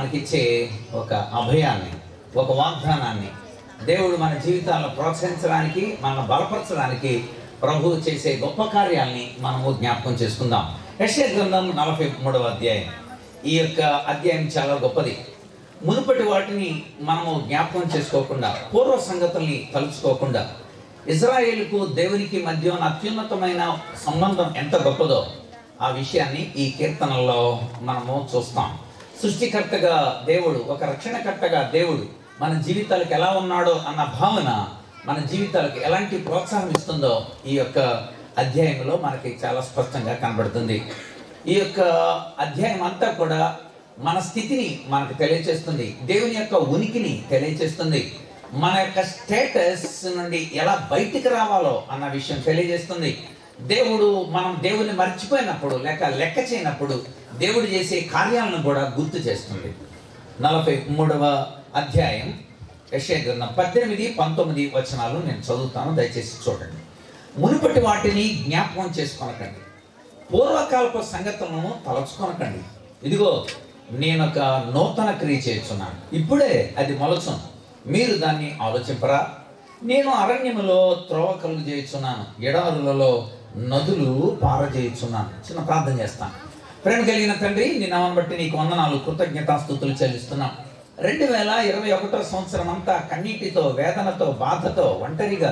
మనకిచ్చే ఒక అభయాన్ని, ఒక వాగ్దానాన్ని, దేవుడు మన జీవితాలను ప్రోత్సహించడానికి, మనల్ని బలపరచడానికి ప్రభువు చేసే గొప్ప కార్యాలని మనము జ్ఞాపకం చేసుకుందాం. యెషయా గ్రంథం 43వ అధ్యాయం. ఈ యొక్క అధ్యాయం చాలా గొప్పది. మునుపటి వాటిని మనము జ్ఞాపకం చేసుకోకుండా, పూర్వ సంగతుల్ని తలుచుకోకుండా, ఇజ్రాయేలుకు దేవునికి మధ్య ఉన్న అత్యున్నతమైన సంబంధం ఎంత గొప్పదో ఆ విషయాన్ని ఈ కీర్తనల్లో మనము చూస్తాం. సృష్టికర్తగా దేవుడు, ఒక రక్షణకర్తగా దేవుడు మన జీవితాలకు ఎలా ఉన్నాడో అన్న భావన మన జీవితాలకు ఎలాంటి ప్రోత్సాహం ఇస్తుందో ఈ యొక్క అధ్యాయంలో మనకి చాలా స్పష్టంగా కనబడుతుంది. ఈ యొక్క అధ్యాయం అంతా కూడా మన స్థితిని మనకు తెలియచేస్తుంది, దేవుని యొక్క ఉనికిని తెలియచేస్తుంది, మన యొక్క స్టేటస్ నుండి ఎలా బయటికి రావాలో అన్న విషయం తెలియజేస్తుంది. మనం దేవుని మర్చిపోయినప్పుడు లేక లెక్క చేయనప్పుడు దేవుడు చేసే కార్యాలను కూడా గుర్తు చేస్తుంది. 43వ అధ్యాయం యెషయా గ్రంథం 18-19 వచనాలు నేను చదువుతాను, దయచేసి చూడండి. మునుపటి వాటిని జ్ఞాపకం చేసుకొనకండి, పూర్వకాలపు సంగతులను తలచుకొనకండి. ఇదిగో నేను ఒక నూతన క్రియ చేస్తున్నాను, ఇప్పుడే అది మొలచును, మీరు దాన్ని ఆలోచింపరా? నేను అరణ్యములో త్రోవ కలుగు చేయుచున్నాను, ఎడారులలో నదులు పారజేయుచున్నాను. చిన్న ప్రార్థన చేస్తాను. ప్రేమ కలిగిన తండ్రి, నీ నామమును బట్టి నీకు వందనాలు, కృతజ్ఞతాస్తుతులు చెల్లిస్తున్నాం. 2021 సంవత్సరం అంతా కన్నీటితో, వేదనతో, బాధతో, ఒంటరిగా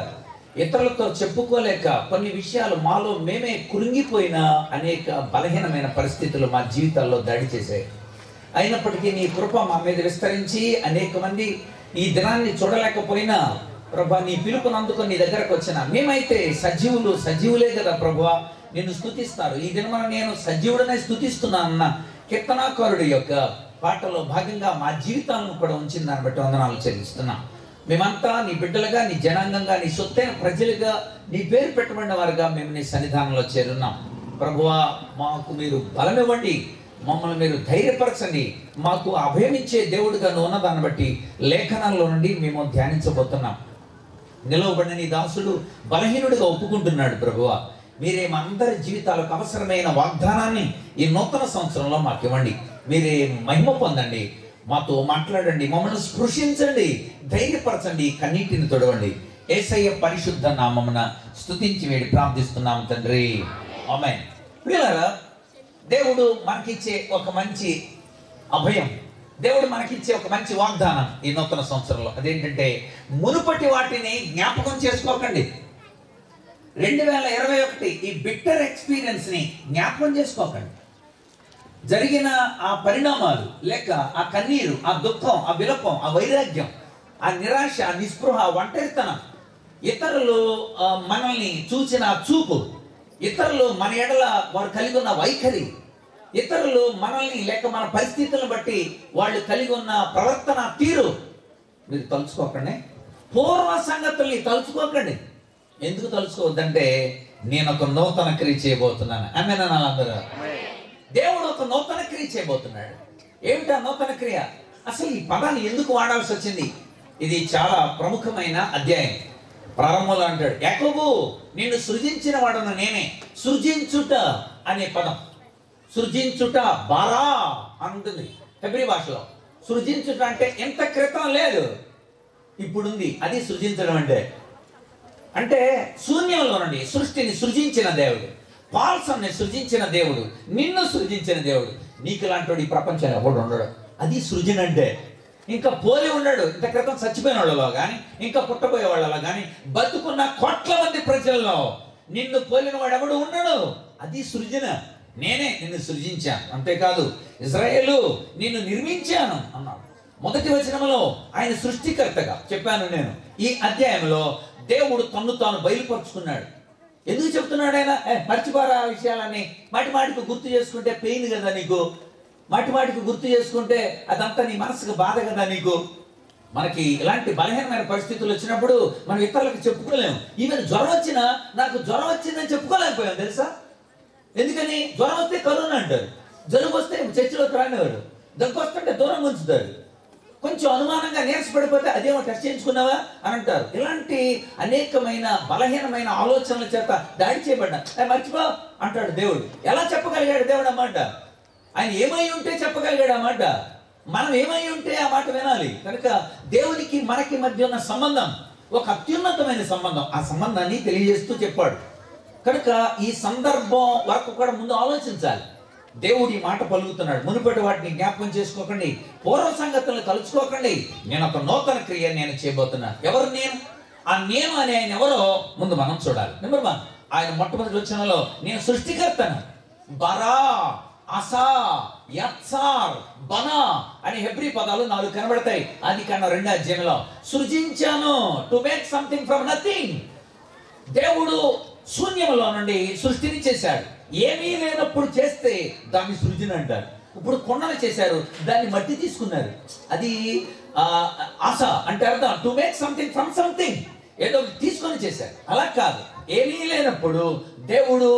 ఇతరులతో చెప్పుకోలేక కొన్ని విషయాలు మాలో మేమే కురింగిపోయిన అనేక బలహీనమైన పరిస్థితులు మా జీవితాల్లో దాడి చేశాయి. అయినప్పటికీ నీ కృప మా మీద విస్తరించి అనేక మంది ఈ దినాన్ని చూడలేకపోయినా ప్రభా, నీ పిలుపును అందుకొని నీ దగ్గరకు వచ్చిన మేమైతే సజీవులే కదా ప్రభువా, నిన్ను స్తుతిస్తారు. ఈ దినమున నేను సజీవుడనే స్తుతిస్తున్నానన్న కీర్తనాకారుడి యొక్క పాటలో భాగంగా మా జీవితాలను కూడా ఉంచిన దాన్ని బట్టి వందనాలు చెల్లిస్తున్నాం. మేమంతా నీ బిడ్డలుగా, నీ జనాంగంగా, నీ సొత్తైన ప్రజలుగా, నీ పేరు పెట్టబడిన వారుగా మేము నీ సన్నిధానంలో చేరున్నాం. ప్రభువా, మాకు మీరు బలమివ్వండి, మమ్మల్ని మీరు ధైర్యపరచండి. మాకు అభయమిచ్చే దేవుడిగా నువ్వు ఉన్న దాన్ని బట్టి లేఖనాల్లో నుండి మేము ధ్యానించబోతున్నాం. నిలవబడిన నీ దాసుడు బలహీనుడిగా ఒప్పుకుంటున్నాడు. ప్రభువా, మీరే మా అందరి జీవితాలకు అవసరమైన వాగ్దానాన్ని ఈ నూతన సంవత్సరంలో మాకు ఇవ్వండి. మీరే మహిమ పొందండి, మాతో మాట్లాడండి, మమ్మల్ని స్పృశించండి, ధైర్యపరచండి, కన్నీటిని తొడవండి. యేసయ్య పరిశుద్ధ నామమున స్తుతించి వేడి ప్రార్థిస్తున్నాం తండ్రి, ఆమేన్. ప్రియులారా, దేవుడు మనకిచ్చే ఒక మంచి అభయం, దేవుడు మనకిచ్చే ఒక మంచి వాగ్దానం ఈ నూతన సంవత్సరంలో. అదేంటంటే, మునుపటి వాటిని జ్ఞాపకం చేసుకోకండి. 2021 ఈ బిట్టర్ ఎక్స్పీరియన్స్ ని జ్ఞాపకం చేసుకోకండి. జరిగిన ఆ పరిణామాలు, లేక ఆ కన్నీరు, ఆ దుఃఖం, ఆ విలపం, ఆ వైరాగ్యం, ఆ నిరాశ, ఆ నిస్పృహ, ఒంటరితనం, ఇతరులు మనల్ని చూసిన చూపు, ఇతరులు మన ఎడల వారు కలిగి ఉన్న వైఖరి, ఇతరులు మనల్ని లేక మన పరిస్థితులను బట్టి వాళ్ళు కలిగి ఉన్న ప్రవర్తన తీరు మీరు తలుచుకోకండి. పూర్వ సంగతుల్ని తలుచుకోకండి. ఎందుకు తలుచుకోవద్దంటే, నేను ఒక నూతన క్రియ చేయబోతున్నాను. ఆమేన్ అనాలి అందరూ. దేవుడు ఒక నూతన క్రియ చేయబోతున్నాడు. ఏమిటా నూతన క్రియ? అసలు ఈ పదాన్ని ఎందుకు వాడాల్సి వచ్చింది? ఇది చాలా ప్రముఖమైన అధ్యాయం. ప్రారంభంలో అంటాడు, యాకోబు నిన్ను సృజించిన వాడను నేనే. సృజించుట అనే పదం, సృజించుట బారా అని ఉంటుంది హెబ్రీ భాషలో. సృజించుట అంటే ఎంత క్రితం లేదు, ఇప్పుడుంది. అది సృజించడం అంటే శూన్యంలో నుండి సృష్టిని సృజించిన దేవుడు, పాల్సన్ని సృజించిన దేవుడు, నిన్ను సృజించిన దేవుడు. నీకు లాంటి ఈ ప్రపంచంలో ఎవడు ఉండడు. అది సృజన అంటే. ఇంకా పోలి ఉన్నాడు ఇంత క్రితం చచ్చిపోయిన వాళ్ళలో కానీ, ఇంకా పుట్టబోయే వాళ్ళలో కానీ, బతుకున్న కోట్ల మంది ప్రజల్లో నిన్ను పోలిన వాడు ఎవడు ఉన్నాడు. అది సృజన. నేనే నిన్ను సృజించాను. అంతేకాదు, ఇజ్రాయేలు నిన్ను నిర్మించాను అన్నాడు. మొదటి వచనంలో ఆయన సృష్టికర్తగా చెప్పాను నేను. ఈ అధ్యాయంలో దేవుడు తన్ను తాను బయలుపరుచుకున్నాడు. ఎందుకు చెప్తున్నాడు ఆయన? మర్చిపోరా ఆ విషయాలన్నీ, మాటికి గుర్తు చేసుకుంటే పెయిన్ కదా నీకు, మాటికి గుర్తు చేసుకుంటే అదంతా నీ మనసుకు బాధ కదా నీకు. మనకి ఇలాంటి బలహీనమైన పరిస్థితులు వచ్చినప్పుడు మనం ఇతరులకు చెప్పుకోలేము. ఈవెన్ జ్వరం వచ్చినా నాకు జ్వరం వచ్చిందని చెప్పుకోలేకపోయాం తెలుసా? ఎందుకని? జ్వరం వస్తే కరోనా అంటారు, జలుబు వస్తే చర్చిలోకి రానివాడు, దగ్గు వస్తుంటే దూరం ఉంచుతాడు, కొంచెం అనుమానంగా నీరసపడిపోతే అదేమో టెస్ట్ చేయించుకున్నావా అని అంటారు. ఇలాంటి అనేకమైన బలహీనమైన ఆలోచనల చేత దాడి చేయబడ్డా మర్చిపో అంటాడు దేవుడు. ఎలా చెప్పగలిగాడు దేవుడు అన్నమాట? ఆయన ఏమై ఉంటే చెప్పగలిగాడు అన్నమాట. మనం ఏమై ఉంటే ఆ మాట వినాలి. కనుక దేవునికి మనకి మధ్య ఉన్న సంబంధం ఒక అత్యున్నతమైన సంబంధం. ఆ సంబంధాన్ని తెలియజేస్తూ చెప్పాడు. కనుక ఈ సందర్భం వరకు కూడా ముందు ఆలోచించాలి. దేవుడు ఈ మాట పలుకుతున్నాడు, మునుపటి వాటిని జ్ఞాపకం చేసుకోకండి, పూర్వ సంగతులను తలుచుకోకండి, నేను ఒక నూతన క్రియ నేను చేయబోతున్నాను. ఎవరు నేను? ఆ నేను అనే ఆయన ఎవరో ముందు మనం చూడాలి. నెంబర్ 1, ఆయన మొట్టమొదటి వచనంలో నేను సృష్టికర్తను. బరా, అసా, యత్సార్, బనా అనే హెబ్రీ పదాలు 4 కనబడతాయి ఆదికాండం 2వ అధ్యాయంలో. సృజించాను, to make something from nothing. దేవుడు శూన్యంలో నుండి సృష్టిని చేశాడు. ఏమీ లేనప్పుడు చేస్తే దాన్ని సృజన అంటారు. ఇప్పుడు కొండలు చేశారు, దాన్ని మట్టి తీసుకున్నారు. అది ఆశ అంటే అర్థం to make something from something, ఏదో తీసుకొని చేశారు. అలా కాదు, ఏమీ లేనప్పుడు దేవుడు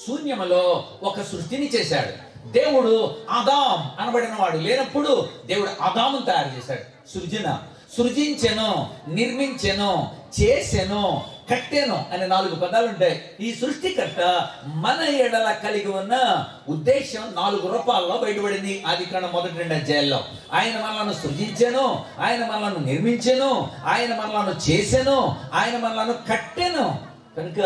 శూన్యములో ఒక సృష్టిని చేశాడు. దేవుడు ఆదాం అనబడిన వాడు లేనప్పుడు దేవుడు ఆదామును తయారు చేశాడు. సృజించెను, నిర్మించెను, చేసెను, కట్టెను అనే 4 పదాలు ఉంటాయి. ఈ సృష్టికర్త మన ఎడల కలిగి ఉన్న ఉద్దేశం 4 రూపాల్లో బయటపడింది ఆదికాండం 1-2 అధ్యాయాల్లో. ఆయన మనలను సృజించెను, ఆయన మనలను నిర్మించెను, ఆయన మనలను చేసెను, ఆయన మనలను కట్టెను. కనుక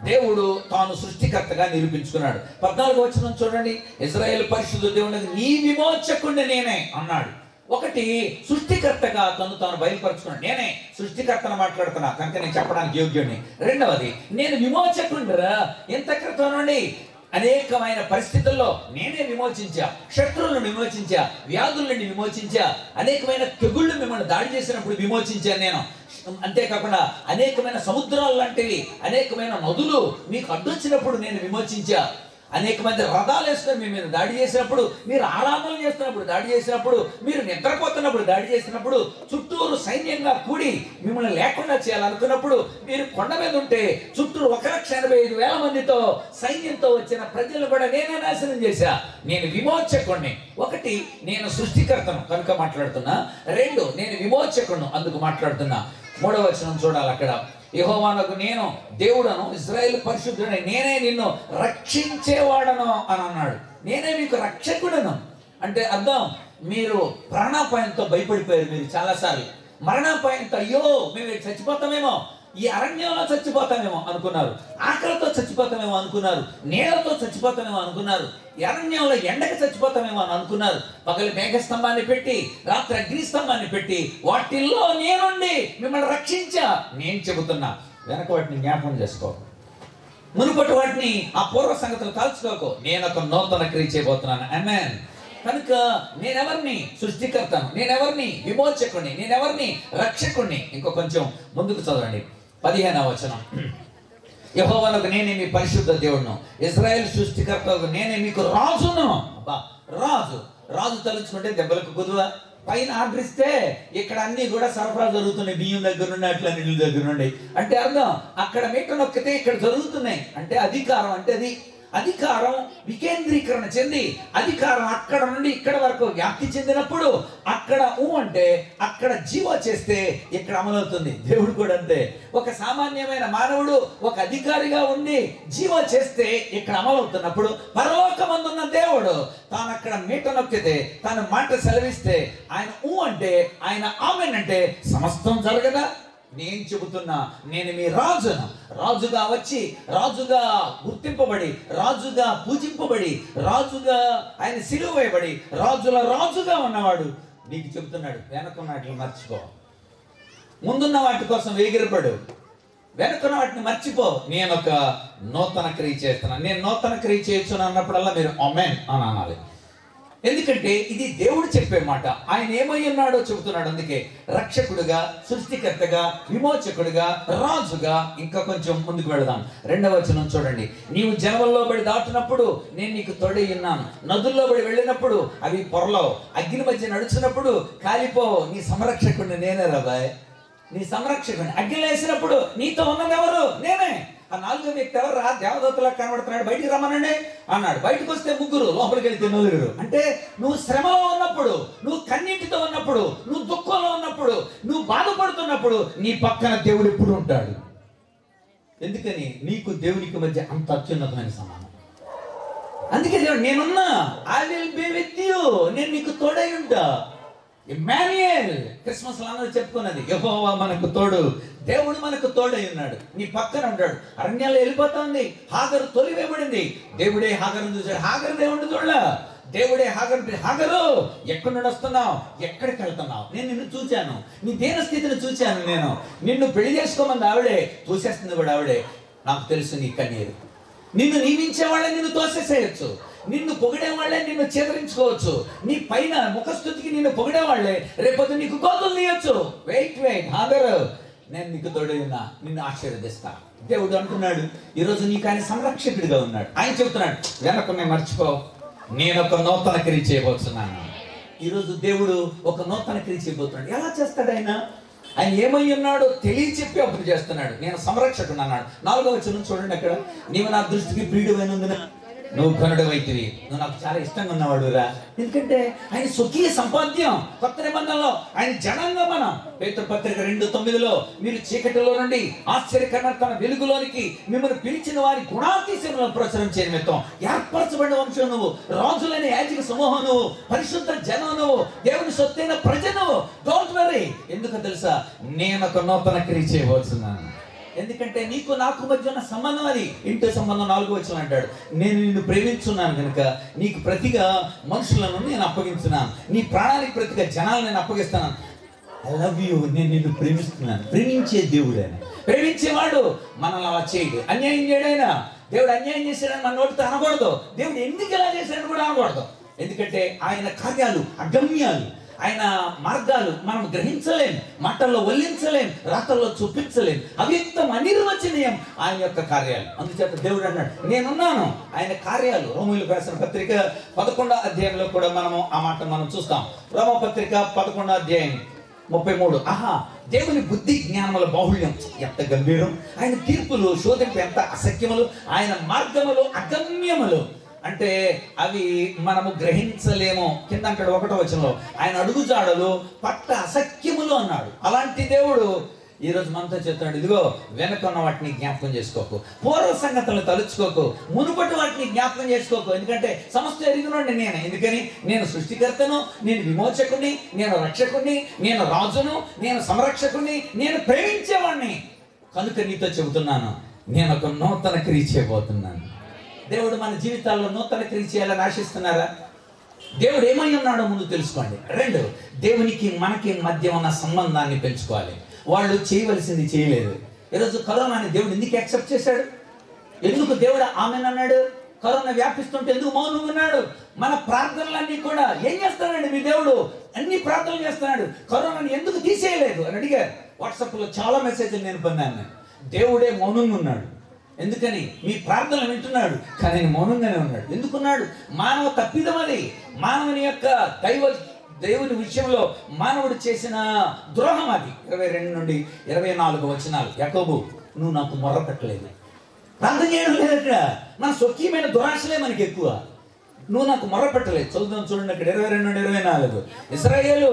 దేవుడు తాను సృష్టికర్తగా నిరూపించుకున్నాడు. 14వ వచనం చూడండి. ఇశ్రాయేలు పరిశుద్ధ దేవుడు నీ విమోచకుడిని నేనే అన్నాడు. ఒకటి, సృష్టికర్తగా తాను బయలుపరుచుకున్నాడు. నేనే సృష్టికర్తను మాట్లాడుతున్నా కనుక నేను చెప్పడానికి యోగ్యుడిని. రెండవది, నేను విమోచకుడిరా. ఎంత క్రితం నుండి అనేకమైన పరిస్థితుల్లో నేనే విమోచించా, శత్రువులను విమోచించా, వ్యాధుల నుండి విమోచించా, అనేకమైన తెగుళ్ళు మిమ్మల్ని దాడి చేసినప్పుడు విమోచించాను నేను. అంతేకాకుండా అనేకమైన సముద్రాలు లాంటివి, అనేకమైన నదులు మీకు అడ్డొచ్చినప్పుడు నేను విమోచించా. అనేక మంది రథాలు వేసుకొని మీ మీద దాడి చేసినప్పుడు, మీరు ఆరాధనలు చేస్తున్నప్పుడు దాడి చేసినప్పుడు, మీరు నిద్రపోతున్నప్పుడు దాడి చేసినప్పుడు, చుట్టూరు సైన్యంగా కూడి మిమ్మల్ని లేకుండా చేయాలనుకున్నప్పుడు, మీరు కొండ మీద ఉంటే చుట్టూరు 1,85,000 మందితో సైన్యంతో వచ్చిన ప్రజలు కూడా నేనే నాశనం చేశా. నేను విమోచకుడిని. ఒకటి, నేను సృష్టికర్తను కనుక మాట్లాడుతున్నా. 2, నేను విమోచకుడును అందుకు మాట్లాడుతున్నా. 3వ వచనం చూడాలి. అక్కడ యెహోవానకు నేను దేవుడను, ఇశ్రాయేలు పరిశుద్ధుడని, నేనే నిన్ను రక్షించేవాడను అని అన్నాడు. నేనే మీకు రక్షకుడను అంటే అర్థం, మీరు ప్రాణాపాయంతో భయపడిపోయారు. మీరు చాలాసార్లు మరణాపాయంతో, అయ్యో మేము చచ్చిపోతామేమో, ఈ అరణ్యంలో చచ్చిపోతామేమో అనుకున్నారు, ఆకలితో చచ్చిపోతామేమో అనుకున్నారు, నీళ్ళతో చచ్చిపోతామేమో అనుకున్నారు, అరణ్యంలో ఎండకి చచ్చిపోతామేమో అని అనుకున్నారు. పగలు మేఘస్తంభాన్ని పెట్టి, రాత్రి అగ్నిస్తంభాన్ని పెట్టి, వాటిల్లో నేనుండి మిమ్మల్ని రక్షించా. నేను చెబుతున్నా, వెనక వాటిని జ్ఞాపకం చేసుకో, మునుపటి వాటిని ఆ పూర్వ సంగతులు తలుచుకోకు. నేను ఒక నూతన క్రియ చేయబోతున్నాను. ఆమేన్. కనుక నేనెవరిని? సృష్టికర్తను. నేనెవరిని? విమోచకుడిని. నేనెవరిని? రక్షకుడిని. ఇంకో కొంచెం ముందుకు చదవండి. 15వ వచనం. యెహోవానకు నేనే మీ పరిశుద్ధ దేవుడును, ఇశ్రాయేలు సృష్టికర్తకు నేనే మీకు రాజును. అబ్బా, రాజు తలుచుకుంటే దెబ్బలకు కుదువా? పైన ఆర్డర్ ఇస్తే ఇక్కడ అన్ని కూడా సరఫరా జరుగుతున్నాయి, బియ్యం దగ్గర నుండి అట్లా నీళ్ళ దగ్గర నుండి. అంటే అర్థం, అక్కడ మీట నొక్కితే ఇక్కడ జరుగుతున్నాయి. అంటే అధికారం అంటే అది అధికారం వికేంద్రీకరణ చెంది, అధికారం అక్కడ నుండి ఇక్కడ వరకు వ్యాప్తి చెందినప్పుడు అక్కడ అంటే అక్కడ జీవో చేస్తే ఇక్కడ అమలవుతుంది. దేవుడు కూడా అంతే. ఒక సామాన్యమైన మానవుడు ఒక అధికారిగా ఉండి జీవో చేస్తే ఇక్కడ అమలవుతున్నప్పుడు, పరలోకమందున్న దేవుడు తాను అక్కడ మీట నొక్కితే, తాను మాట సెలవిస్తే, ఆయన అంటే, ఆయన ఆమెన్ అంటే సమస్తం జరగదా? నేను చెబుతున్నా, నేను మీ రాజును. రాజుగా వచ్చి, రాజుగా గుర్తింపబడి, రాజుగా పూజింపబడి, రాజుగా ఆయన సిలువ వేయబడి, రాజుల రాజుగా ఉన్నవాడు నీకు చెబుతున్నాడు, వెనకున్న వాటిని మర్చిపో, ముందున్న వాటి కోసం ఎగిరిపడు, వెనకున్న వాటిని మర్చిపో. నేను ఒక నూతన క్రియ చేస్తున్నాను. నేను నూతన క్రియ చేయొచ్చు అన్నప్పుడల్లా మీరు ఆమేన్ అని అనాలి. ఎందుకంటే ఇది దేవుడు చెప్పే మాట. ఆయన ఏమై ఉన్నాడో చెబుతున్నాడు. అందుకే రక్షకుడుగా, సృష్టికర్తగా, విమోచకుడుగా, రాజుగా. ఇంకా కొంచెం ముందుకు వెళదాం. 2వ వచనం చూడండి. నీవు జనవల్లో బడి దాటినప్పుడు నేను నీకు తోడై ఉన్నాను, నదుల్లో బడి వెళ్ళినప్పుడు అవి పొరలో, అగ్ని మధ్య నడుచున్నప్పుడు కాలిపోవు. నీ సంరక్షకుడిని నేనే రాబాయ్, నీ సంరక్షకుడిని. అగ్నిలో వేసినప్పుడు నీతో ఉన్నది ఎవరు? నేనే. ఆ 4వ వ్యక్తి ఎవరు? దేవదూతలా కనబడుతున్నాడు, బయటికి రమ్మనండి అన్నాడు. బయటకు వస్తే 3, లోపలికి వెళ్తే 4. అంటే నువ్వు శ్రమలో ఉన్నప్పుడు, నువ్వు కన్నీటితో ఉన్నప్పుడు, నువ్వు దుఃఖంలో ఉన్నప్పుడు, నువ్వు బాధపడుతున్నప్పుడు నీ పక్కన దేవుడు ఎప్పుడు ఉంటాడు. ఎందుకని? నీకు దేవునికి మధ్య అంత అత్యున్నతమైన సమానం. అందుకే దేవుడు నేనున్నా, I will be with you, నేను నీకు తోడై ఉంటా. ఇమ్మాన్యుయేల్. క్రిస్మస్ అందరూ చెప్పుకున్నది యెహోవా మనకు తోడు, దేవుడు మనకు తోడై ఉన్నాడు, నీ పక్కన ఉంటాడు. అరణ్యాల్లో వెళ్ళిపోతుంది, హాగరు తొలివేయబడింది. దేవుడే హాగరును చూశాడు, హాగరు దేవుడిని చూడలా. దేవుడే హాగరు ఎక్కడి నుండి వస్తున్నావు, ఎక్కడికి వెళ్తున్నావు, నేను నిన్ను చూశాను, నీ దేన స్థితిని చూశాను, నేను నిన్ను పెళ్లి చేసుకోమంది ఆవిడే, చూసేస్తుంది కూడా ఆవిడే. నాకు తెలుసు నీ కన్నీరు. నిన్ను నియమించే వాళ్ళే నిన్ను తోసేసేయచ్చు, నిన్ను పొగిడే వాళ్ళే నిన్ను చేదరించుకోవచ్చు, నీ పైన ముఖస్థుతికి నిన్ను పొగిడే వాళ్ళే రేపొద్దు నీకు కోతులు తీయొచ్చు. వెయిట్ హాగరు, నేను నీకు తోడైనా నిన్ను ఆశీర్వదిస్తా. దేవుడు అంటున్నాడు ఈరోజు నీకు ఆయన సంరక్షకుడిగా ఉన్నాడు. ఆయన చెప్తున్నాడు వెనకనే మర్చిపో, నేను ఒక నూతన క్రియ చేయబోతున్నాను. ఈరోజు దేవుడు ఒక నూతన క్రియ చేయబోతున్నాడు. ఎలా చేస్తాడు ఆయన? ఆయన ఏమై ఉన్నాడో తెలియచెప్పి అప్పుడు చేస్తున్నాడు. నేను సంరక్షకుడు అన్నాడు. 4వ వచనం చూడండి అక్కడ, నీవు నా దృష్టికి ప్రియుడైనందున నువ్వు ఘనుడవైతివి, నువ్వు నాకు చాలా ఇష్టంగా ఉన్నవాడు రా. ఎందుకంటే ఆయన స్వకీయ సంపాద్యం. కొత్త నిబంధనలో ఆయన జనంగా మనం పేతురు పత్రిక 2:9 మీరు చీకటిలో నుండి ఆశ్చర్యకరమైన తన వెలుగులోనికి మిమ్మల్ని పిలిచిన వారి గుణాతిశయంలో ప్రచురం చేయనిమిత్తం ఏర్పరచబడిన వంశం నువ్వు, రాజులైన యాజక సమూహం నువ్వు, పరిశుద్ధ జనం నువ్వు, దేవుని సొత్తైన ప్రజ నువ్వు. Don't worry. ఎందుకో తెలుసా, నేను ఒక నూతన క్రియ చేయబోతున్నాను. ఎందుకంటే నీకు నాకు మధ్య ఉన్న సంబంధం అది. ఇంటి సంబంధం 4వ వచనం అంటాడు, నేను నిన్ను ప్రేమించున్నాను కనుక నీకు ప్రతిగా మనుషులను నేను అప్పగించున్నాను, నీ ప్రాణానికి ప్రతిగా జనాలను నేను అప్పగిస్తున్నాను. ఐ లవ్ యూ, నేను నిన్ను ప్రేమిస్తున్నాను. ప్రేమించే దేవుడు ఆయన, ప్రేమించేవాడు మనల్ని అలా చేయడు, అన్యాయం చేయడైనా. దేవుడు అన్యాయం చేశాడని మన నోటితో అనకూడదు, దేవుడు ఎందుకు ఇలా చేశాడని కూడా అనకూడదు. ఎందుకంటే ఆయన కార్యాలు అగమ్యాలు, ఆయన మార్గాలు మనం గ్రహించలేం, మాటల్లో వల్లించలేం, రాతల్లో చూపించలేం, అవ్యక్తం అనిర్వచనీయం ఆయన యొక్క కార్యాలు. అందుచేత దేవుడు అన్నాడు నేనున్నాను. ఆయన కార్యాలు రోమీయులకు రాసిన పత్రిక 11వ అధ్యాయంలో కూడా మనము ఆ మాట మనం చూస్తాం. రోమపత్రిక 11వ అధ్యాయం 33. దేవుని బుద్ధి జ్ఞానముల బాహుళ్యం ఎంత గంభీరం, ఆయన తీర్పులు శోధింపు ఎంత అసఖ్యములు, ఆయన మార్గములు అగమ్యములు. అంటే అవి మనము గ్రహించలేము. కింద అంటాడు 1వ వచనంలో, ఆయన అడుగుజాడలు పట్ట అసఖ్యములు అన్నాడు. అలాంటి దేవుడు ఈరోజు మనతో చెప్తున్నాడు, ఇదిగో వెనకున్న వాటిని జ్ఞాపకం చేసుకోకు, పూర్వ సంగతులు తలుచుకోకు, మునుపటి వాటిని జ్ఞాపకం చేసుకోకు. ఎందుకంటే సమస్త ఎరిగినండి నేను. ఎందుకని? నేను సృష్టికర్తను, నేను విమోచకుని, నేను రక్షకుని, నేను రాజును, నేను సంరక్షకుని, నేను ప్రేమించేవాడిని. కనుక నీతో చెబుతున్నాను, నేను ఒక నూతన క్రియ చేయబోతున్నాను. దేవుడు మన జీవితాల్లో నూతన క్రియ చేయాలని ఆశిస్తున్నారా? దేవుడు ఏమై ఉన్నాడో ముందు తెలుసుకోండి. 2, దేవునికి మనకి మధ్య ఉన్న సంబంధాన్ని పెంచుకోవాలి. వాళ్ళు చేయవలసింది చేయలేదు. ఈరోజు కరోనాని దేవుడు ఎందుకు యాక్సెప్ట్ చేశాడు? ఎందుకు దేవుడు ఆమెన్ అన్నాడు? కరోనా వ్యాపిస్తుంటే ఎందుకు మౌనం ఉన్నాడు? మన ప్రార్థనలన్నీ కూడా ఏం చేస్తాడండి మీ దేవుడు? అన్ని ప్రార్థనలు చేస్తున్నాడు. కరోనాని ఎందుకు తీసేయలేదు అని అడిగారు. వాట్సాప్లో చాలా మెసేజ్లు నేను పొందాను. దేవుడే మౌనంగా ఉన్నాడు. ఎందుకని? మీ ప్రార్థనలు వింటున్నాడు, కానీ ఆయన మౌనంగానే ఉన్నాడు. ఎందుకున్నాడు? మానవ తప్పిదం అది. మానవుని యొక్క దేవుని విషయంలో మానవుడు చేసిన ద్రోహం అది. 22 నుండి 24 వచనాలు. యాకోబు, నువ్వు నాకు మొర్ర పెట్టలేదు, ప్రార్థన చేయడం లేదు. అక్కడ మన స్వకీయమైన దురాశలే మనకి ఎక్కువ. నువ్వు నాకు మొర్ర పెట్టలేదు. చదువుదాం చూడండి అక్కడ 22 నుండి 24. ఇశ్రాయేలు,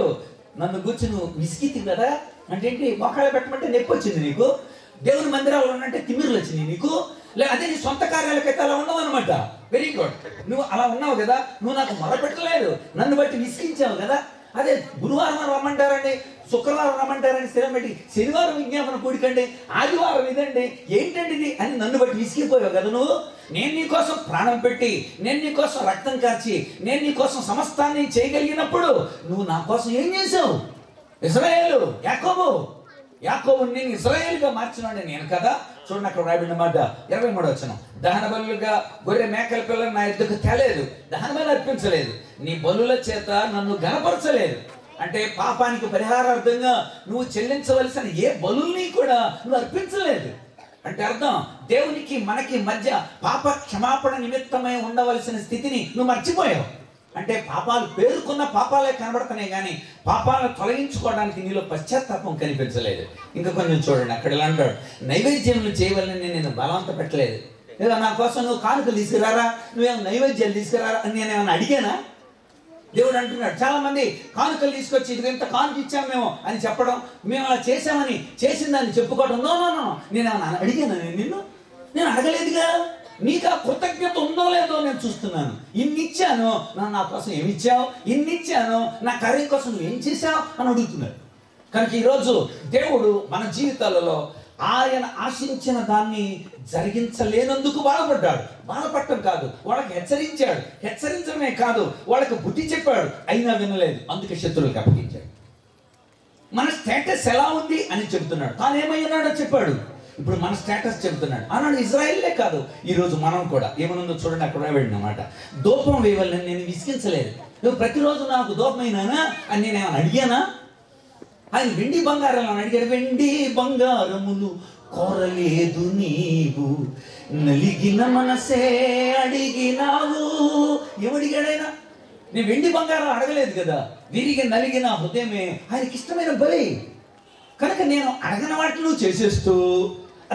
నన్ను గురించి నువ్వు విసిగితివి కదా. అంటే ఏంటి? మొక్కలు పెట్టమంటే నొప్పి వచ్చింది నీకు, దేవుని మందిరాలు ఉన్నంటే తిమ్మిరులు వచ్చినాయి నీకు, అదే నీ సొంత కార్యాలకైతే అలా ఉండవు అనమాట. వెరీ గుడ్, నువ్వు అలా ఉన్నావు కదా, నువ్వు నాకు మొరపెట్టలేదు, నన్ను బట్టి విసిగించావు కదా. అదే గురువారం రమ్మంటారండి, శుక్రవారం రమ్మంటారని స్థిరం పెట్టి శనివారం విజ్ఞాపన కూడికండి, ఆదివారం ఇదండి, ఏంటండి ఇది అని నన్ను బట్టి విసిగిపోయావు కదా నువ్వు. నేను నీ కోసం ప్రాణం పెట్టి, నేను నీ కోసం రక్తం కార్చి, నేను నీ కోసం సమస్తాన్ని చేయగలిగినప్పుడు నువ్వు నా కోసం ఏం చేసావు? ఇశ్రాయేలు, యాకోబు నేను ఇశ్రాయేలుగా మార్చినాడు నేను కదా. చూడండి అక్కడ రాబడిన మాట 23వ వచనం, దహన బలులుగా గొర్రె మేకల పిల్లలు నా ఎద్దుకు తేలేదు, దహన బలు అర్పించలేదు, నీ బలుల చేత నన్ను గణపరచలేదు. అంటే పాపానికి పరిహారార్థంగా నువ్వు చెల్లించవలసిన ఏ బలుల్ని కూడా నువ్వు అర్పించలేదు. అంటే అర్థం, దేవునికి మనకి మధ్య పాప క్షమాపణ నిమిత్తమై ఉండవలసిన స్థితిని నువ్వు మర్చిపోయావు. అంటే పాపాలు పేరుకున్న పాపాలే కనబడుతున్నాయి, కానీ పాపాలను తొలగించుకోవడానికి నీలో పశ్చాత్తాపం కనిపించలేదు. ఇంకా కొంచెం చూడండి అక్కడ ఇలా అంటాడు, నైవేద్యములు చేయవలని నేను బలవంత పెట్టలేదు. లేదా నా కోసం నువ్వు కానుకలు తీసుకురారా, నువ్వేమో నైవేద్యాలు తీసుకురారా అని నేను ఏమైనా అడిగానా? దేవుడు అంటున్నాడు, చాలా మంది కానుకలు తీసుకొచ్చి ఇది ఎంత కానుక ఇచ్చాము మేము అని చెప్పడం, మేము అలా చేసామని చేసిన దాన్ని చెప్పుకోవడం. నో, నేను ఏమైనా అడిగాను? నేను అడగలేదుగా. నీకు ఆ కృతజ్ఞత ఉందో లేదో నేను చూస్తున్నాను. ఇన్ని ఇచ్చాను, నా కోసం ఏమి ఇచ్చావు? ఇన్ని ఇచ్చాను, నా కార్యం కోసం నువ్వు ఏం చేశావు అని అడుగుతున్నాడు. కనుక ఈరోజు దేవుడు మన జీవితాలలో ఆయన ఆశించిన దాన్ని జరిగించలేనందుకు బాధపడ్డాడు. బాధపడటం కాదు, వాళ్ళకి హెచ్చరించాడు. హెచ్చరించడమే కాదు, వాళ్ళకి బుద్ధి చెప్పాడు, అయినా వినలేదు. అందుకే శత్రువులకు అప్పగించాడు. మన స్టేటస్ ఎలా ఉంది అని చెబుతున్నాడు. తాను ఏమై ఉన్నాడో చెప్పాడు. ఇప్పుడు మన స్టేటస్ చెబుతున్నాడు. ఆనాడు ఇజ్రాయిల్లే కాదు, ఈరోజు మనం కూడా ఏమనుందో చూడండి. అక్కడ వెళ్ళినమాట, దూపం వేయవాలని నేను విసిగించలేదు. నువ్వు ప్రతిరోజు నాకు దూపమైనానా అని నేను ఏమైనా అడిగానా? ఆయన వెండి బంగారాలను అడిగాడు. వెండి బంగారములు కోరలేదు నీవు, నలిగిన మనసే అడిగినావు. ఏమడిగాడైనా? నేను వెండి బంగారం అడగలేదు కదా, విరిగి నలిగిన హృదయమే ఆయనకి ఇష్టమైన బలి. కనుక నేను అడగని వాటిని నువ్వు చేసేస్తూ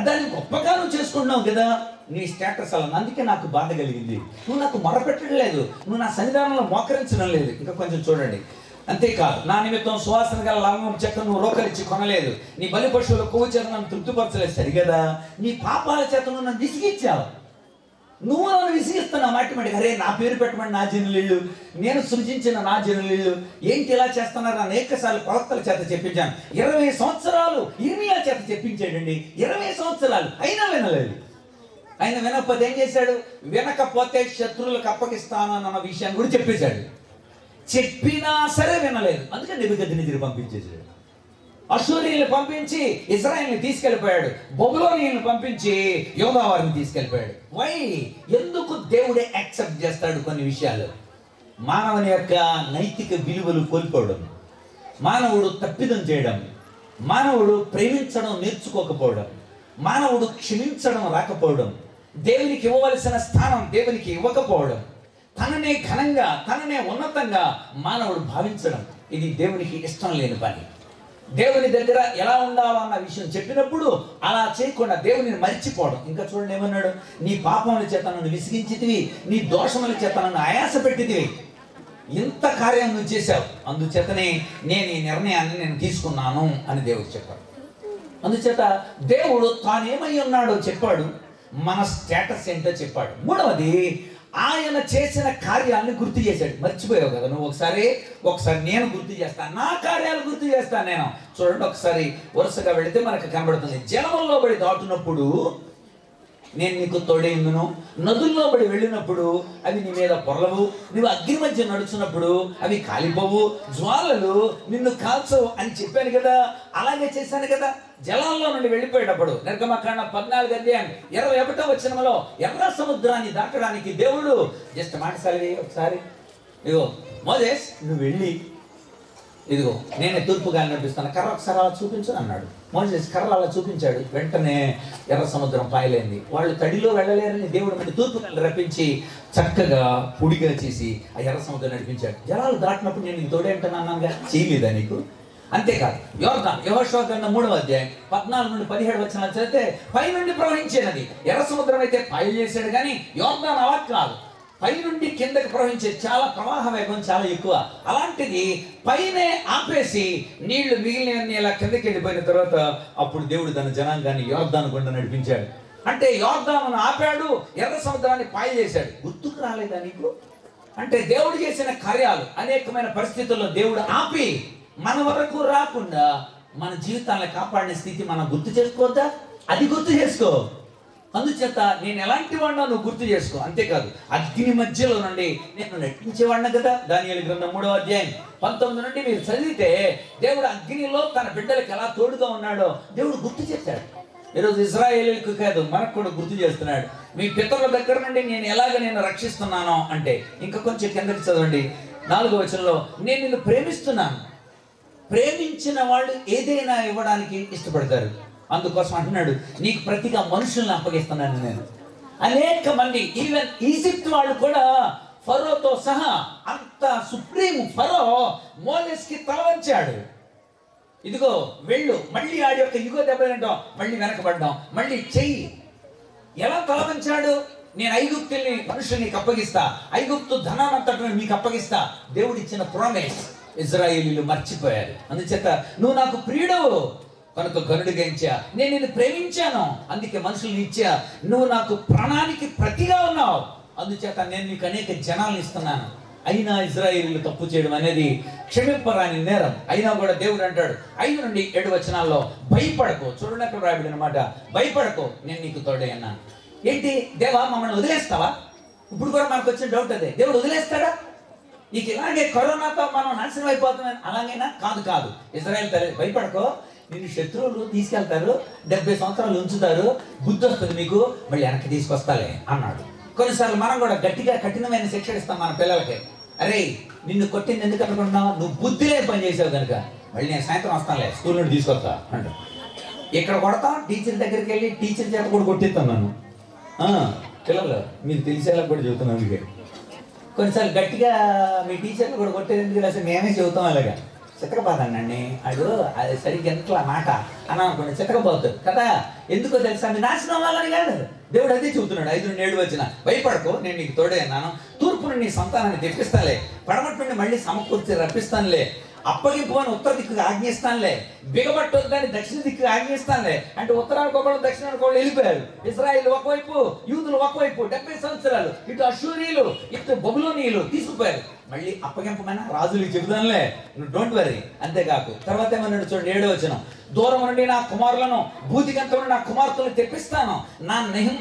దాన్ని గొప్పగా నువ్వు చేసుకుంటున్నావు కదా, నీ స్టేటస్ అలా. అందుకే నాకు బాధ కలిగింది. నువ్వు నాకు మొరపెట్టడం లేదు, నువ్వు నా సన్నిధానంలో మోకరించడం లేదు. ఇంకా కొంచెం చూడండి. అంతేకాదు, నా నిమిత్తం సువాసన గల లవంగం చెక్క నువ్వు రోకరించి కొనలేదు, నీ బలి పశువుల కొవ్వు చేత నన్ను తృప్తిపరచలేదు. సరిగదా, నీ పాపాల చేత నువ్వు నన్ను విసిగించావు. నువ్వు నన్ను విసిగిస్తున్నావు మాటి. అరే, నా పేరు పెట్టమని నా జనులు, నేను సృజించిన నా జనులు ఏంటి ఇలా చేస్తున్నారు? అనేకసార్లు ప్రవక్తల చేత చెప్పించాను. 20 సంవత్సరాలు ఇర్మియా చేత చెప్పించాడండి. 20 సంవత్సరాలు అయినా వినలేదు. ఆయన వినకపోతే ఏం చేశాడు? వినకపోతే శత్రువులకు అప్పగిస్తాను అన్న విషయాన్ని కూడా చెప్పేశాడు. చెప్పినా సరే వినలేదు. అందుకే నెబుకద్నెజరు పంపించేశాడు. అష్షూరీయులను పంపించి ఇశ్రాయేలుని తీసుకెళ్ళిపోయాడు. బబులోనీయులను పంపించి యోధా వారిని తీసుకెళ్ళిపోయాడు. వై? ఎందుకు దేవుడే యాక్సెప్ట్ చేస్తాడు కొన్ని విషయాలు? మానవుని యొక్క నైతిక విలువలు కోల్పోవడం, మానవుడు తప్పిదం చేయడం, మానవుడు ప్రేమించడం నేర్చుకోకపోవడం, మానవుడు క్షమించడం రాకపోవడం, దేవునికి ఇవ్వవలసిన స్థానం దేవునికి ఇవ్వకపోవడం, తననే ఘనంగా తననే ఉన్నతంగా మానవుడు భావించడం, ఇది దేవునికి ఇష్టం లేని పని. దేవుని దగ్గర ఎలా ఉండాలో అన్న విషయం చెప్పినప్పుడు అలా చేయకుండా దేవునిని మరిచిపోవడం. ఇంకా చూడండి ఏమన్నాడు? నీ పాపముల చేత నన్ను విసిగించితివి, నీ దోషముల చేత నన్ను ఆయాస పెట్టితివి. ఇంత కార్యం నువ్వు చేశావు, అందుచేతనే నేను ఈ నిర్ణయాన్ని నేను తీసుకున్నాను అని దేవుడు చెప్పాడు. అందుచేత దేవుడు తానేమై ఉన్నాడో చెప్పాడు, మన స్టేటస్ ఏంటో చెప్పాడు. మూడవది, ఆయన చేసిన కార్యాలను గుర్తు చేశాడు. మర్చిపోయావు కదా నువ్వు? ఒకసారి నేను గుర్తు చేస్తాను, నా కార్యాలు గుర్తు చేస్తాను నేను. చూడండి, ఒకసారి వరుసగా వెళితే మనకు కనబడుతుంది. జలముల్లో బడి దాటునప్పుడు నేను నీకు తోడేందును, నదుల్లో బడి వెళ్ళినప్పుడు అవి నీ మీద పొరలవు, నువ్వు అగ్ని మధ్య నడుచున్నప్పుడు అవి కాలిపోవు, జ్వాలలు నిన్ను కాల్చవు అని చెప్పాను కదా. అలాగే చేశాను కదా. జలాల్లో నుండి వెళ్ళిపోయేటప్పుడు నిర్గమకాండ 14:21 వచనంలో ఎర్ర సముద్రాన్ని దాటడానికి దేవుడు జస్ట్ మాటసారి ఒకసారి, ఇదిగో మోసెస్ నువ్వు వెళ్ళి, ఇదిగో నేనే తూర్పు గాలి నడిపిస్తాను, కర్ర ఒకసారి అలా చూపించు అన్నాడు. మోసెస్ కర్ర అలా చూపించాడు. వెంటనే ఎర్ర సముద్రం పాయలేంది. వాళ్ళు తడిలో వెళ్ళలేరని దేవుడు మన తూర్పు గాలి రప్పించి చక్కగా పొడిగా చేసి ఆ ఎర్ర సముద్రం నడిపించాడు. జలాలు దాటినప్పుడు నేను నీకు తోడేంటున్నానుగా, చేయలేదా నీకు? అంతేకాదు, యోర్దాను యెహోషువ గ్రంథం 3:14 నుండి 17 వచనాలు చదివితే పై నుండి ప్రవహించేనది. ఎర్ర సముద్రం అయితే పాయలు చేశాడు, కానీ యోర్దాను అలా కాదు, పై నుండి కిందకి ప్రవహించే, చాలా ప్రవాహ వేగం చాలా ఎక్కువ. అలాంటిది పైనే ఆపేసి నీళ్లు మిగిలిన ఇలా కిందకి వెళ్ళిపోయిన తర్వాత అప్పుడు దేవుడు తన జనాంగాన్ని యోర్దాను గుండా నడిపించాడు. అంటే యోర్దానును ఆపాడు, ఎర్ర సముద్రాన్ని పాయ చేశాడు. గుర్తుకు రాలేదా నీకు? అంటే దేవుడు చేసిన కార్యాలు అనేకమైన పరిస్థితుల్లో దేవుడు ఆపి మన వరకు రాకుండా మన జీవితాలను కాపాడిన స్థితి మనం గుర్తు చేసుకోవద్దా? అది గుర్తు చేసుకో. అందుచేత నేను ఎలాంటి వాడినా నువ్వు గుర్తు చేసుకో. అంతేకాదు, అగ్ని మధ్యలో నుండి నేను నటించేవాడిన కదా. దానియేలు గ్రంథం 3:19 నుండి మీరు చదివితే దేవుడు అగ్నిలో తన బిడ్డలకు ఎలా తోడుగా ఉన్నాడో దేవుడు గుర్తు చేశాడు. ఈరోజు ఇశ్రాయేలీయులకు కాదు, మనకు కూడా గుర్తు చేస్తున్నాడు. మీ పితరుల దగ్గర నుండి నేను రక్షిస్తున్నానో అంటే, ఇంకా కొంచెం కిందకి చదవండి 4వ వచనంలో, నేను నిన్ను ప్రేమిస్తున్నాను. ప్రేమించిన వాళ్ళు ఏదైనా ఇవ్వడానికి ఇష్టపడతారు. అందుకోసం అంటున్నాడు, నీకు ప్రతిగా మనుషుల్ని అప్పగిస్తున్నాను నేను. అనేక మంది, ఈవెన్ ఈజిప్ట్ వాళ్ళు కూడా ఫరోతో సహా, అంత సుప్రీం ఫరో మోసెస్కి తల వంచాడు. ఇదిగో వెళ్ళు, మళ్ళీ ఆడి యొక్క ఇగో దెబ్బతింటాం, మళ్ళీ వెనకబడ్డాం, మళ్ళీ చెయ్యి. ఎలా తల వంచాడు? నేను ఐగుప్తుల్ని మనుషుల్ని నీకు అప్పగిస్తా, ఐగుప్తు ధనానంతటిని మీకు అప్పగిస్తా. దేవుడు ఇచ్చిన ప్రామిస్ ఇజ్రాయేలీలు మర్చిపోయారు. అందుచేత నువ్వు నాకు ప్రియుడవు, కనుక గనుడిగా ఇచ్చా, నేను నిన్ను ప్రేమించాను, అందుకే మనుషుల్ని ఇచ్చా, నువ్వు నాకు ప్రాణానికి ప్రతిగా ఉన్నావు, అందుచేత నేను నీకు అనేక జనాలను ఇస్తున్నాను. అయినా ఇజ్రాయేలీలు తప్పు చేయడం అనేది క్షమింపరాని నేరం. అయినా కూడా దేవుడు అంటాడు 5 నుండి 7 వచనాల్లో, భయపడకు. చూడండి అక్కడ రాయబడిన మాట, భయపడకు, నేను నీకు తోడే అన్నాను. ఏంటి దేవా, మమ్మల్ని వదిలేస్తావా? ఇప్పుడు కూడా మనకు వచ్చిన డౌట్ అదే, దేవుడు వదిలేస్తాడా? నీకు ఇలాగే కరోనాతో మనం నాశనం అయిపోతున్నాం అలాగైనా? కాదు. ఇజ్రాయేల్ తల్లి, భయపడకో, నిన్ను శత్రువులు తీసుకెళ్తారు, 70 సంవత్సరాలు ఉంచుతారు, బుద్ధి వస్తుంది మీకు, మళ్ళీ వెనక్కి తీసుకొస్తాలే అన్నాడు. కొన్నిసార్లు మనం కూడా గట్టిగా కఠినమైన శిక్ష ఇస్తాం మన పిల్లలకి. అరే, నిన్ను కొట్టింది ఎందుకు అనుకుంటున్నావు? నువ్వు బుద్ధిలే పని చేసావు కనుక మళ్ళీ నేను సాయంత్రం వస్తానులే, స్కూల్ నుండి తీసుకొస్తా అంట. ఇక్కడ కొడతాం, టీచర్ దగ్గరికి వెళ్ళి టీచర్ చేత కూడా కొట్టిస్తాను నన్ను. పిల్లలు మీరు తెలిసేలా కూడా చెబుతున్నాను. అందుకే కొన్నిసార్లు గట్టిగా మీ టీచర్లు కూడా కొట్టేది ఎందుకు? అసలు మేమే చెబుతాం అలాగా. చితకపోతానండి అడు, అది సరిగ్గా ఎంతలా మాట అని అనుకోండి, చితకపోతుంది కదా. ఎందుకో తెలుసా? మీ నాశనం వాళ్ళని కాదు, దేవుడు అదే చెబుతున్నాడు. 5 నుండి 7 వచ్చిన, భయపడకు, నేను నీకు తోడే అన్నాను, తూర్పు నుండి నీ సంతానాన్ని తెప్పిస్తానులే, పడమటి నుండి మళ్ళీ సమకూర్చి రప్పిస్తానులే, అప్పగింపు అని ఉత్తర దిక్కుగా ఆజ్ఞిస్తానులే, బిగబట్టొద్దని దక్షిణ దిక్కుగా ఆజ్ఞిస్తానులే. అంటే ఉత్తరానికి ఒకళ్ళు దక్షిణానికి ఒకళ్ళు వెళ్ళిపోయారు. ఇశ్రాయేలు ఒకవైపు, యూదులు ఒకవైపు 70 సంవత్సరాలు, ఇటు అషూరీలు ఇటు బబులోనీయులు తీసుకుపోయారు. మళ్ళీ అప్పగింపమైన రాజులు చెబుతానులే, నువ్వు డోంట్ వరీ. అంతేకాకు తర్వాత ఏమన్నాడు చూడండి, 7వ వచనం, దూరం నుండి నా కుమారులను, భూతికంతో నా కుమార్తెలను తెప్పిస్తాను, నా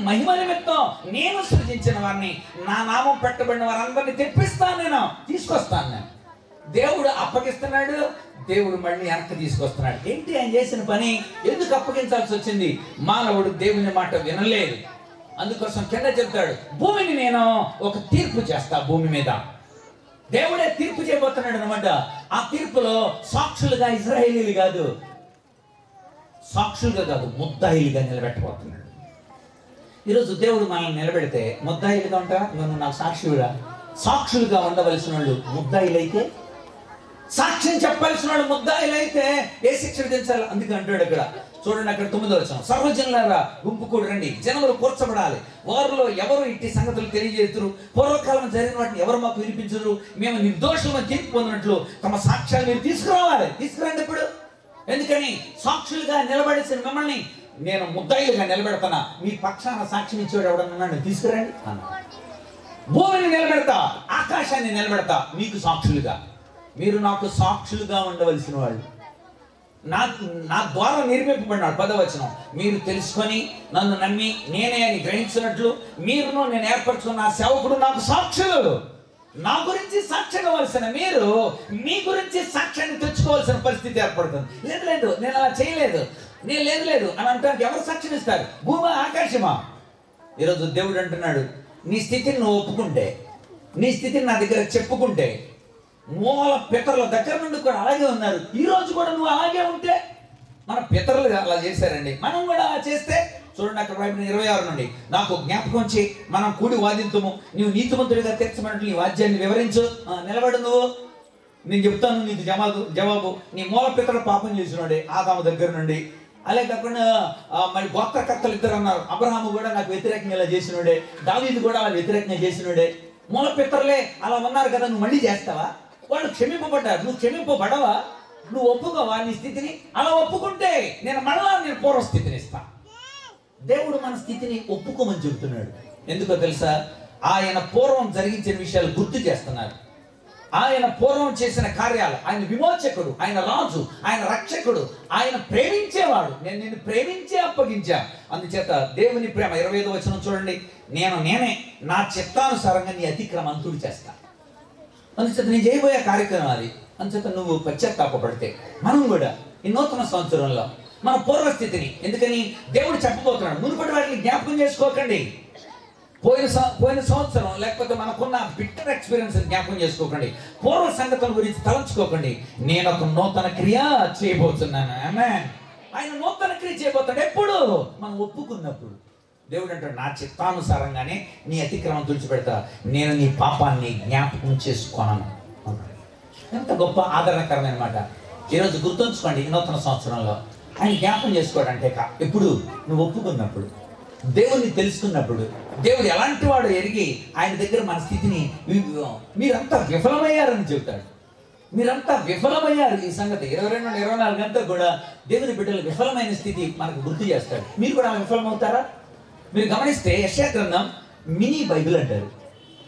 మహిమ నిమిత్తం నేను సృజించిన వారిని, నా నామం పెట్టబడిన వారందరినీ తెప్పిస్తాను, నేను తీసుకొస్తాను. నేను దేవుడు అప్పగిస్తున్నాడు, దేవుడు మళ్ళీ వెనక్కి తీసుకొస్తున్నాడు. ఏంటి ఆయన చేసిన పని? ఎందుకు అప్పగించాల్సి వచ్చింది? మానవుడు దేవుని మాట వినలేదు. అందుకోసం కింద చెప్తాడు, భూమిని నేను ఒక తీర్పు చేస్తా, భూమి మీద దేవుడే తీర్పు చేయబోతున్నాడు అనమాట. ఆ తీర్పులో సాక్షులుగా ఇశ్రాయేలీలు కాదు, ముద్దాయిలుగా నిలబెట్టబోతున్నాడు. ఈరోజు దేవుడు మనల్ని నిలబెడితే ముద్దాయిలుగా ఉంటా, నువ్వు నాకు సాక్షులుగా ఉండవలసిన వాళ్ళు ముద్దాయిలైతే, సాక్ష్యం చెప్పాల్సిన వాళ్ళు ముద్దాయిలైతే ఏ శిక్ష విధించాలి? అందుకే అంటాడు అక్కడ చూడండి, అక్కడ 9వ వచనం, సర్వజనులారా గుంపు కూడి రండి, జనములు కూర్చబడాలి, వారిలో ఎవరు ఇట్టి సంగతులు తెలియజేతురు, పూర్వకాలం జరిగిన వాటిని ఎవరు మాకు వినిపించరు, మేము నిర్దోషులను తీర్పు పొందినట్లు తమ సాక్ష్యాలు మీరు తీసుకురావాలి. తీసుకురండి ఇప్పుడు. ఎందుకని? సాక్షులుగా నిలబడేసిన మిమ్మల్ని నేను ముద్దాయిలుగా నిలబెడతానా, మీ పక్షాన సాక్ష్యం ఇచ్చేవాడు ఎవడన్నా తీసుకురండి అన్న. భూమిని నిలబెడతా, ఆకాశాన్ని నిలబెడతా, మీకు సాక్షులుగా. మీరు నాకు సాక్షులుగా ఉండవలసిన వాళ్ళు, నా ద్వారా నిర్మింపబడినాడు. 10వ వచనం, మీరు తెలుసుకొని నన్ను నమ్మి నేనే అని గ్రహించినట్లు మీరును నేను ఏర్పరచుకున్న నా సేవకుడు నాకు సాక్షులు. నా గురించి సాక్ష్యం ఇవ్వాల్సిన మీరు మీ గురించి సాక్ష్యాన్ని తెచ్చుకోవాల్సిన పరిస్థితి ఏర్పడుతుంది. లేదు నేను అలా చేయలేదు, నేను లేదు అని అంటానికి ఎవరు సాక్ష్యం ఇస్తారు? భూమా ఆకాశమా? ఈరోజు దేవుడు అంటున్నాడు, నీ స్థితిని నువ్వు ఒప్పుకుంటే, నీ స్థితిని నా దగ్గర చెప్పుకుంటే, మూల పితరుల దగ్గర నుండి కూడా అలాగే ఉన్నారు, ఈ రోజు కూడా నువ్వు అలాగే ఉంటే, మన పితరులు అలా చేశారండి, మనం కూడా అలా చేస్తే చూడండి అక్కడ 26 నుండి, నాకు జ్ఞాపకం వచ్చి మనం కూడి వాదింతుము, నీవు నీతిమంతుడిగా తీర్చమన్నట్లు నీ వాద్యాన్ని వివరించు, నిలబడు నువ్వు, నేను చెప్తాను నీకు జవాబు. నీ మూల పితరులు పాపం చేసినోడే ఆదాము దగ్గర నుండి. అలాగే కాకుండా మరి గోత్రకర్తలు ఇద్దరు అన్నారు, అబ్రహాము కూడా నాకు వ్యతిరేకంగా ఇలా చేసినోడే, దావీదు కూడా అలా వ్యతిరేకంగా చేసినోడే. మూల పితరులే అలా ఉన్నారు కదా, నువ్వు మళ్ళీ చేస్తావా? వాళ్ళు క్షమింపబడ్డారు, నువ్వు క్షమింపబడవా? నువ్వు ఒప్పుకోవా నీ స్థితిని? అలా ఒప్పుకుంటే నేను పూర్వస్థితిని ఇస్తా. దేవుడు మన స్థితిని ఒప్పుకోమని చెబుతున్నాడు. ఎందుకో తెలుసా? ఆయన పూర్వం జరిగించిన విషయాలు గుర్తు చేస్తున్నారు. ఆయన పూర్వం చేసిన కార్యాలు, ఆయన విమోచకుడు, ఆయన రాజు, ఆయన రక్షకుడు, ఆయన ప్రేమించేవాడు. నేను నిన్ను ప్రేమించే అప్పగించా. అందుచేత దేవుని ప్రేమ 25వ వచనం చూడండి, నేనే నా చిత్తానుసారంగా నీ అతిక్రమం తుడి చేస్తా. అందుచేత నేను చేయబోయే కార్యక్రమం అది. అందుచేత నువ్వు పశ్చాత్తాపడితే మనం కూడా ఈ నూతన సంవత్సరంలో మన పూర్వస్థితిని, ఎందుకని దేవుడు చెప్పబోతున్నాడు, మునుపటి వాటిని జ్ఞాపకం చేసుకోకండి. పోయిన సంవత్సరం లేకపోతే మనకున్న బిట్టర్ ఎక్స్పీరియన్స్ జ్ఞాపకం చేసుకోకండి, పూర్వ సంగతుల గురించి తలంచుకోకండి. నేను ఒక నూతన క్రియ చేయబోతున్నాను. ఆమేన్. ఆయన నూతన క్రియ చేయబోతాడు ఎప్పుడు? మనం ఒప్పుకున్నప్పుడు. దేవుడు అంటాడు, నా చిత్తానుసారంగానే నీ అతిక్రమం తుడిచిపెడతా, నేను నీ పాపాన్ని జ్ఞాపకం చేసుకోనను. ఎంత గొప్ప ఆదరణకరమైన మాట. ఈరోజు గుర్తుంచుకోండి, ఈ నూతన సంవత్సరంలో ఆయన జ్ఞాపకం చేసుకోవడంటే ఎప్పుడు? నువ్వు ఒప్పుకున్నప్పుడు, దేవుణ్ణి తెలుసుకున్నప్పుడు, దేవుడు ఎలాంటి వాడు ఎరిగి ఆయన దగ్గర మన స్థితిని మీరంతా విఫలమయ్యారని చెబుతాడు. మీరంతా విఫలమయ్యారు. ఈ సంగతి 22 నుండి 24 గంటలు కూడా దేవుని బిడ్డలు విఫలమైన స్థితి మనకు గుర్తు చేస్తాడు. మీరు కూడా విఫలమవుతారా? మీరు గమనిస్తే యెషయా గ్రంథం మినీ బైబిల్ అంటారు.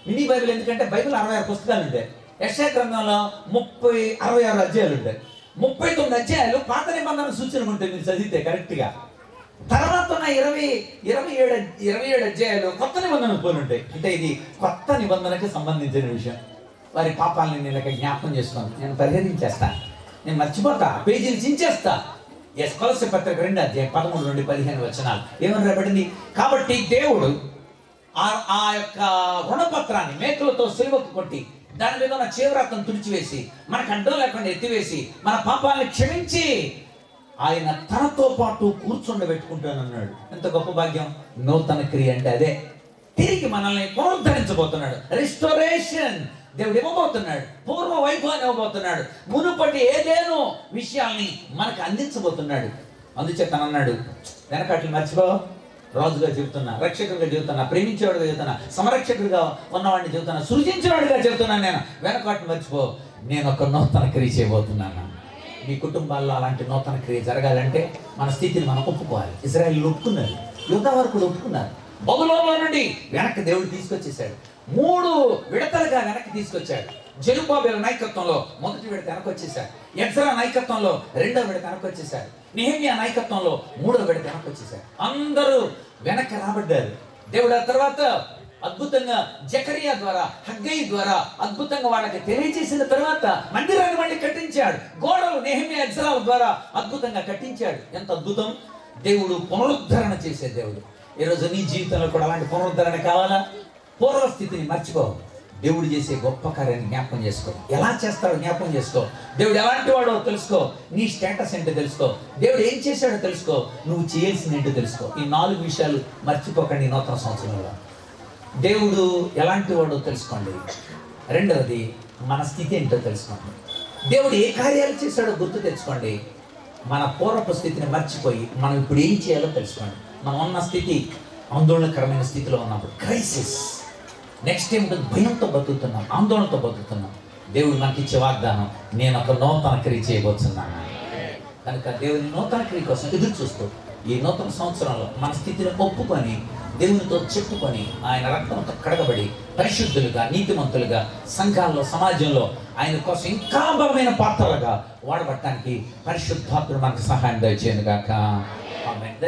మినీ బైబిల్ ఎందుకంటే బైబిల్ 66 పుస్తకాలు ఉంటాయి. యెషయా గ్రంథంలో 66 అధ్యాయాలు ఉంటాయి. 39 అధ్యాయాలు పాత నిబంధన సూచనలు ఉంటాయి మీరు చదివితే కరెక్ట్గా. తర్వాత ఉన్న 27 అధ్యాయాలు కొత్త నిబంధనకు పోలి ఉంటాయి. అంటే ఇది కొత్త నిబంధనకి సంబంధించిన విషయం. వారి పాపాలని నేను జ్ఞాపకం చేసుకోను, నేను పరిహరించేస్తా, నేను మర్చిపోతా, పేజీలు చించేస్తా. కొలస్సీ పత్రిక 2 అధ్యాయం 13 నుండి 15 వచనాలు ఏమని రాబడింది? కాబట్టి దేవుడు ఆ యొక్క రుణపత్రాన్ని మేకులతో సిలువకు కొట్టి దాని మీద ఉన్న చీవరాత్రం తుడిచివేసి మనకు అడ్డం లేకుండా ఎత్తివేసి మన పాపాలను క్షమించి ఆయన తనతో పాటు కూర్చుండబెట్టుకుంటానన్నాడు. ఎంత గొప్ప భాగ్యం! నూతన క్రియ అంటే అదే. తిరిగి మనల్ని పునరుద్ధరించబోతున్నాడు. రిస్టోరేషన్ దేవుడు ఇవ్వబోతున్నాడు. పూర్వ వైభవాన్ని ఇవ్వబోతున్నాడు. మునుపటి ఏదేనో విషయాల్ని మనకు అందించబోతున్నాడు. అందుచేతనన్నాడు, వెనకట్లు మర్చిపో, రాజుగా చెబుతున్నా, రక్షకుడిగా చెబుతున్నా, ప్రేమించేవాడుగా చెబుతున్నా, సంరక్షకుడిగా ఉన్నవాడిని చెబుతున్నా, సృజించేవాడిగా చెబుతున్నాను. నేను వెనకట్లు మర్చిపో, నేను ఒక నూతన క్రియ చేయబోతున్నాను. మీ కుటుంబాల్లో అలాంటి నూతన క్రియ జరగాలంటే మన స్థితిని మనం ఒప్పుకోవాలి. ఇజ్రాయేల్ ఒప్పుకున్నారు, యూదా వారు కూడా ఒప్పుకున్నారు. బబులోనులో నుండి వెనక్కి దేవుడు తీసుకొచ్చేసాడు. 3 విడతలుగా వెనక్కి తీసుకొచ్చాడు. జెరుబ్బాబెలు నాయకత్వంలో మొదటి విడత వెనక్కి వచ్చేసాడు. ఎజ్రా నాయకత్వంలో 2వ విడత వెనక్కి వచ్చేసాడు. నెహెమ్యా నాయకత్వంలో 3వ విడత వెనక్కి వచ్చేసాడు. అందరూ వెనక్కి రాబడ్డారు. దేవుడు ఆ తర్వాత అద్భుతంగా జకరియా ద్వారా, హగ్గయి ద్వారా అద్భుతంగా వాళ్ళకి తెలియజేసిన తర్వాత మందిరాన్ని మళ్ళీ కట్టించాడు. గోడలు నెహెమ్యా ఎజ్రాల ద్వారా అద్భుతంగా కట్టించాడు. ఎంత అద్భుతం! దేవుడు పునరుద్ధరణ చేసే దేవుడు. ఈరోజు నీ జీవితంలో కూడా అలాంటి పునరుద్ధరణ కావాలా? పూర్వస్థితిని మర్చిపో, దేవుడు చేసే గొప్ప కార్యాన్ని జ్ఞాపకం చేసుకో. ఎలా చేస్తాడో జ్ఞాపకం చేసుకో. దేవుడు ఎలాంటి వాడో తెలుసుకో. నీ స్టేటస్ ఏంటో తెలుసుకో. దేవుడు ఏం చేశాడో తెలుసుకో. నువ్వు చేయాల్సింది ఏంటో తెలుసుకో. ఈ 4 విషయాలు మర్చిపోకండి ఈ నూతన సంవత్సరంలో. దేవుడు ఎలాంటి వాడో తెలుసుకోండి. 2వది, మన స్థితి ఏంటో తెలుసుకోండి. దేవుడు ఏ కార్యాలు చేశాడో గుర్తు తెచ్చుకోండి. మన పూర్వపు స్థితిని మర్చిపోయి మనం ఇప్పుడు ఏం చేయాలో తెలుసుకోండి. మనం ఉన్న స్థితి ఆందోళనకరమైన స్థితిలో ఉన్నప్పుడు క్రైసిస్. నెక్స్ట్ ఏమిటంటే భయంతో బతుకుతున్నాం, ఆందోళనతో బతుకుతున్నాం. దేవుడు మనకి ఇచ్చే వాగ్దానం, నేను ఒక నూతన క్రియ చేయబోతున్నాను. కనుక దేవుని నూతన క్రియ కోసం ఎదురు చూస్తూ ఈ నూతన సంవత్సరంలో మన స్థితిని ఒప్పుకొని దేవునితో చెప్పుకొని ఆయన రక్తంతో కడగబడి పరిశుద్ధులుగా, నీతిమంతులుగా సంఘాల్లో, సమాజంలో ఆయన కోసం ఇంకా బలమైన పాత్రలుగా వాడబట్టడానికి పరిశుద్ధాత్ముడు మనకు సహాయం దయచేయను గాక. ఆమేన్.